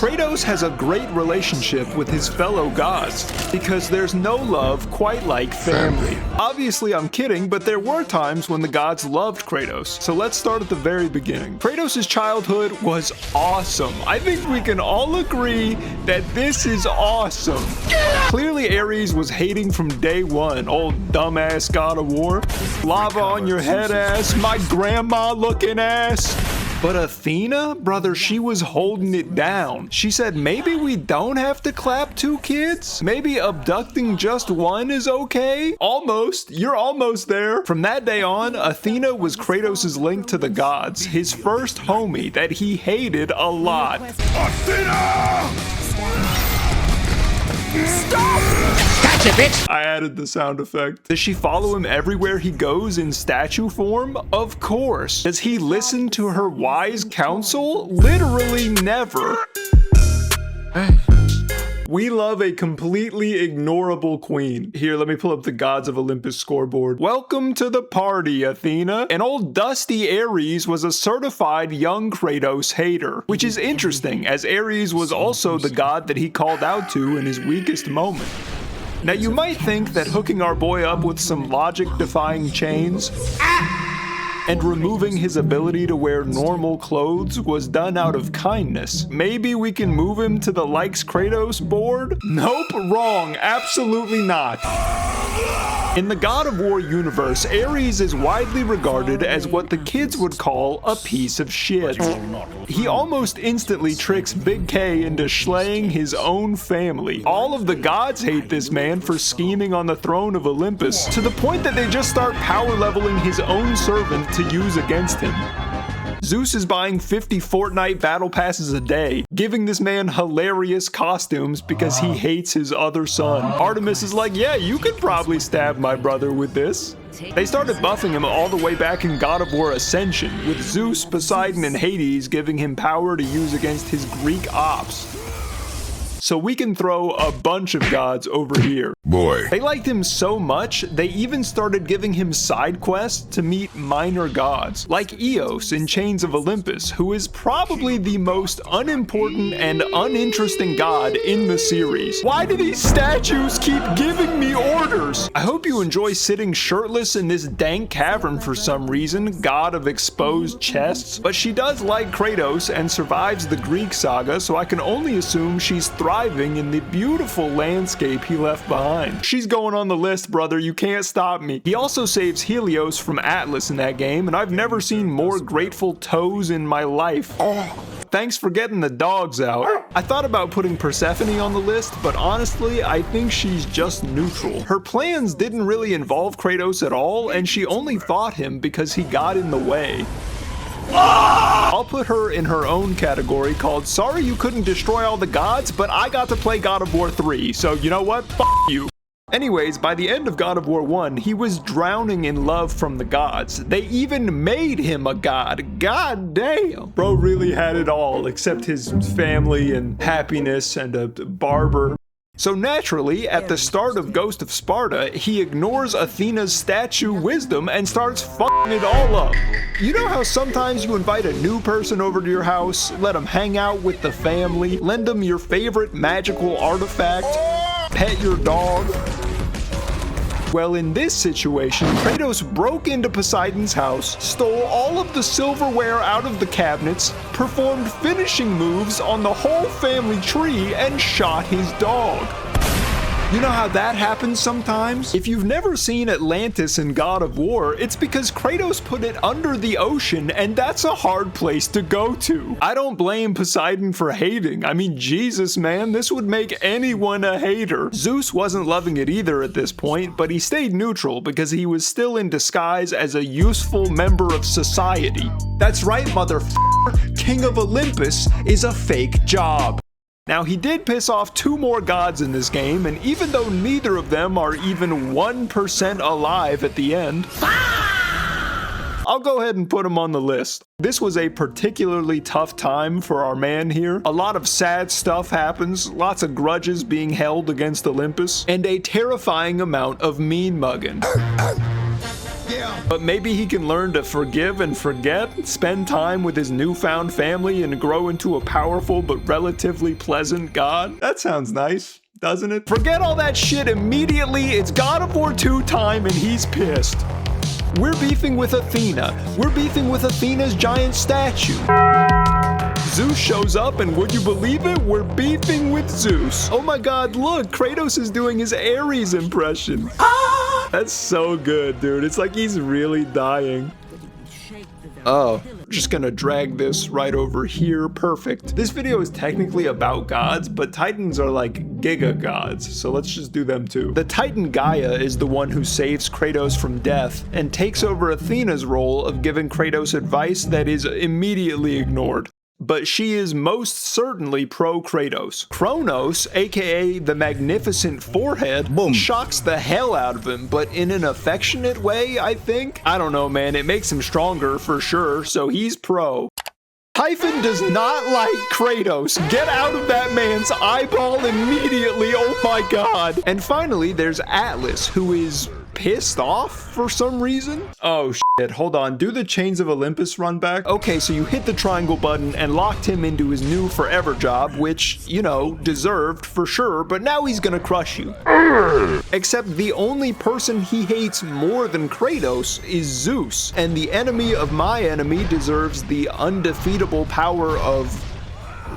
Kratos has a great relationship with his fellow gods, because there's no love quite like family. Obviously, I'm kidding, but there were times when the gods loved Kratos. So let's start at the very beginning. Kratos' childhood was awesome. I think we can all agree that this is awesome. Clearly, Ares was hating from day one, old dumbass god of war. Lava on your head ass, my grandma looking ass. But Athena, brother, she was holding it down. She said, maybe we don't have to clap 2 kids? Maybe abducting just 1 is okay? Almost. You're almost there. From that day on, Athena was Kratos' link to the gods, his first homie that he hated a lot. Athena! Stop! Catch it, bitch! I added the sound effect. Does she follow him everywhere he goes in statue form? Of course. Does he listen to her wise counsel? Literally never. Hey. We love a completely ignorable queen. Here, let me pull up the Gods of Olympus scoreboard. Welcome to the party, Athena. And old dusty Ares was a certified young Kratos hater, which is interesting, as Ares was also the god that he called out to in his weakest moment. Now, you might think that hooking our boy up with some logic-defying chains and removing his ability to wear normal clothes was done out of kindness. Maybe we can move him to the likes Kratos board? Nope, wrong, absolutely not. In the God of War universe, Ares is widely regarded as what the kids would call a piece of shit. He almost instantly tricks Big K into slaying his own family. All of the gods hate this man for scheming on the throne of Olympus, to the point that they just start power leveling his own servant to use against him. Zeus is buying 50 Fortnite battle passes a day, giving this man hilarious costumes because he hates his other son. Artemis is like, yeah, you could probably stab my brother with this. They started buffing him all the way back in God of War Ascension, with Zeus, Poseidon, and Hades giving him power to use against his Greek ops. So we can throw a bunch of gods over here. Boy. They liked him so much, they even started giving him side quests to meet minor gods, like Eos in Chains of Olympus, who is probably the most unimportant and uninteresting god in the series. Why do these statues keep giving me orders? I hope you enjoy sitting shirtless in this dank cavern for some reason, god of exposed chests, but she does like Kratos and survives the Greek saga, so I can only assume she's thriving in the beautiful landscape he left behind. She's going on the list, brother. You can't stop me. He also saves Helios from Atlas in that game, and I've never seen more grateful toes in my life. Thanks for getting the dogs out. I thought about putting Persephone on the list, but honestly, I think she's just neutral. Her plans didn't really involve Kratos at all, and she only fought him because he got in the way. I'll put her in her own category called sorry you couldn't destroy all the gods, but I got to play God of War 3, so you know what? F you. Anyways, by the end of God of War 1, he was drowning in love from the gods. They even made him a god. God damn. Bro really had it all, except his family and happiness and a barber. So naturally, at the start of Ghost of Sparta, he ignores Athena's statue wisdom and starts f***ing it all up. You know how sometimes you invite a new person over to your house, let them hang out with the family, lend them your favorite magical artifact, pet your dog? Well, in this situation, Kratos broke into Poseidon's house, stole all of the silverware out of the cabinets, performed finishing moves on the whole family tree, and shot his dog. You know how that happens sometimes? If you've never seen Atlantis in God of War, it's because Kratos put it under the ocean, and that's a hard place to go to. I don't blame Poseidon for hating. I mean, Jesus, man, this would make anyone a hater. Zeus wasn't loving it either at this point, but he stayed neutral because he was still in disguise as a useful member of society. That's right, motherfucker. King of Olympus is a fake job. Now, he did piss off 2 more gods in this game, and even though neither of them are even 1% alive at the end, I'll go ahead and put him on the list. This was a particularly tough time for our man here. A lot of sad stuff happens, lots of grudges being held against Olympus, and a terrifying amount of mean mugging. But maybe he can learn to forgive and forget, spend time with his newfound family, and grow into a powerful but relatively pleasant god? That sounds nice, doesn't it? Forget all that shit immediately. It's God of War 2 time and he's pissed. We're beefing with Athena. We're beefing with Athena's giant statue. Zeus shows up, and would you believe it? We're beefing with Zeus. Oh my god, look, Kratos is doing his Ares impression. That's so good, dude. It's like he's really dying. Oh, just gonna drag this right over here. Perfect. This video is technically about gods, but Titans are like giga gods, so let's just do them too. The Titan Gaia is the one who saves Kratos from death and takes over Athena's role of giving Kratos advice that is immediately ignored. But she is most certainly pro-Kratos. Kronos, aka the magnificent forehead, boom, shocks the hell out of him, but in an affectionate way, I think? I don't know, man, it makes him stronger for sure, so he's pro. Hyphen does not like Kratos. Get out of that man's eyeball immediately, oh my god. And finally, there's Atlas, who is pissed off for some reason. Oh shit, hold on, do the Chains of Olympus run back. Okay, so you hit the triangle button and locked him into his new forever job, which, you know, deserved for sure, but now he's gonna crush you. Except the only person he hates more than Kratos is Zeus, and the enemy of my enemy deserves the undefeatable power of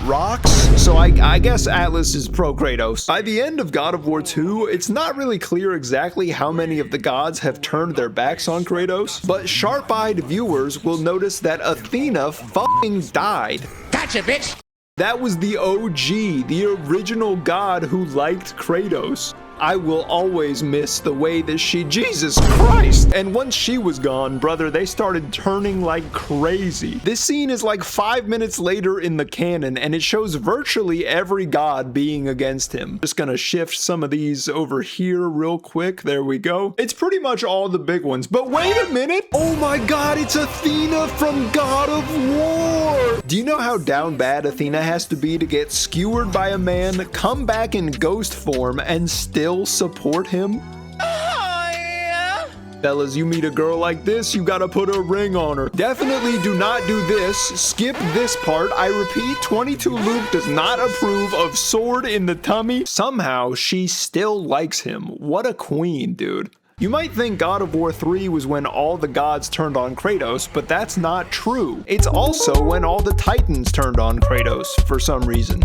rocks, so I guess Atlas is pro-Kratos. By the end of God of War 2, it's not really clear exactly how many of the gods have turned their backs on Kratos, but sharp-eyed viewers will notice that Athena fucking died. Gotcha, bitch! That was the OG, the original god who liked Kratos. I will always miss the way that Jesus Christ! And once she was gone, brother, they started turning like crazy. This scene is like 5 minutes later in the canon, and it shows virtually every god being against him. Just gonna shift some of these over here real quick. There we go. It's pretty much all the big ones. But wait a minute! Oh my god, it's Athena from God of War! Do you know how down bad Athena has to be to get skewered by a man, come back in ghost form, and still support him? Oh, yeah. Fellas, you meet a girl like this, you gotta put a ring on her. Definitely do not do this. Skip this part. I repeat, 22 Luke does not approve of sword in the tummy. Somehow, she still likes him. What a queen, dude. You might think God of War 3 was when all the gods turned on Kratos, but that's not true. It's also when all the Titans turned on Kratos for some reason.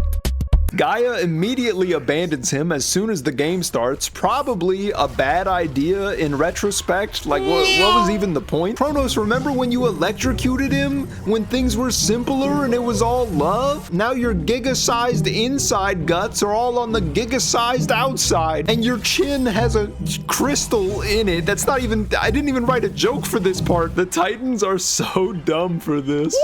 Gaia immediately abandons him as soon as the game starts. Probably a bad idea in retrospect. Like, what was even the point? Kronos, remember when you electrocuted him? When things were simpler and it was all love? Now your giga-sized inside guts are all on the giga-sized outside. And your chin has a crystal in it. That's not even... I didn't even write a joke for this part. The Titans are so dumb for this.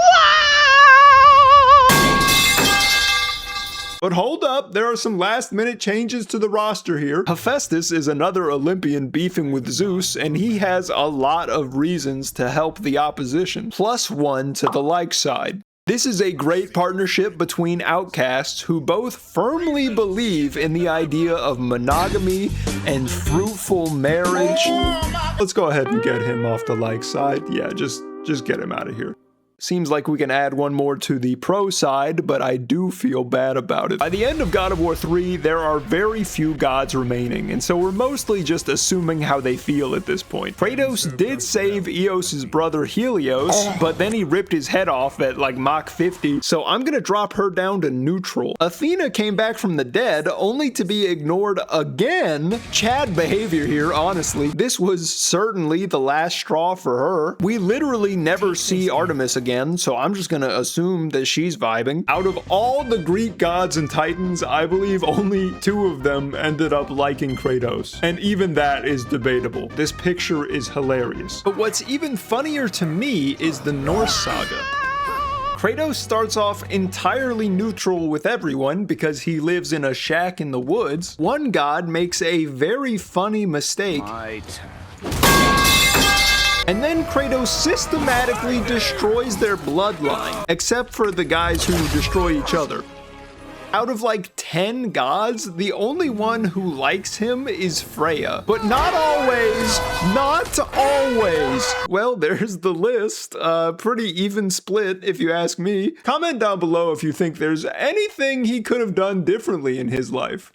But hold up, there are some last-minute changes to the roster here. Hephaestus is another Olympian beefing with Zeus, and he has a lot of reasons to help the opposition, +1 to the like side. This is a great partnership between outcasts who both firmly believe in the idea of monogamy and fruitful marriage. Let's go ahead and get him off the like side. Yeah, just get him out of here. Seems like we can add one more to the pro side, but I do feel bad about it. By the end of God of War 3, there are very few gods remaining, and so we're mostly just assuming how they feel at this point. Kratos did save Eos's brother Helios, but then he ripped his head off at like Mach 50, so I'm gonna drop her down to neutral. Athena came back from the dead, only to be ignored again. Chad behavior here, honestly. This was certainly the last straw for her. We literally never see Artemis again, so I'm just gonna assume that she's vibing. Out of all the Greek gods and titans, I believe only 2 of them ended up liking Kratos. And even that is debatable. This picture is hilarious. But what's even funnier to me is the Norse saga. Kratos starts off entirely neutral with everyone because he lives in a shack in the woods. One god makes a very funny mistake. And then Kratos systematically destroys their bloodline, except for the guys who destroy each other. Out of like 10 gods, the only one who likes him is Freya. But not always. Not always. Well, there's the list. Pretty even split, if you ask me. Comment down below if you think there's anything he could have done differently in his life.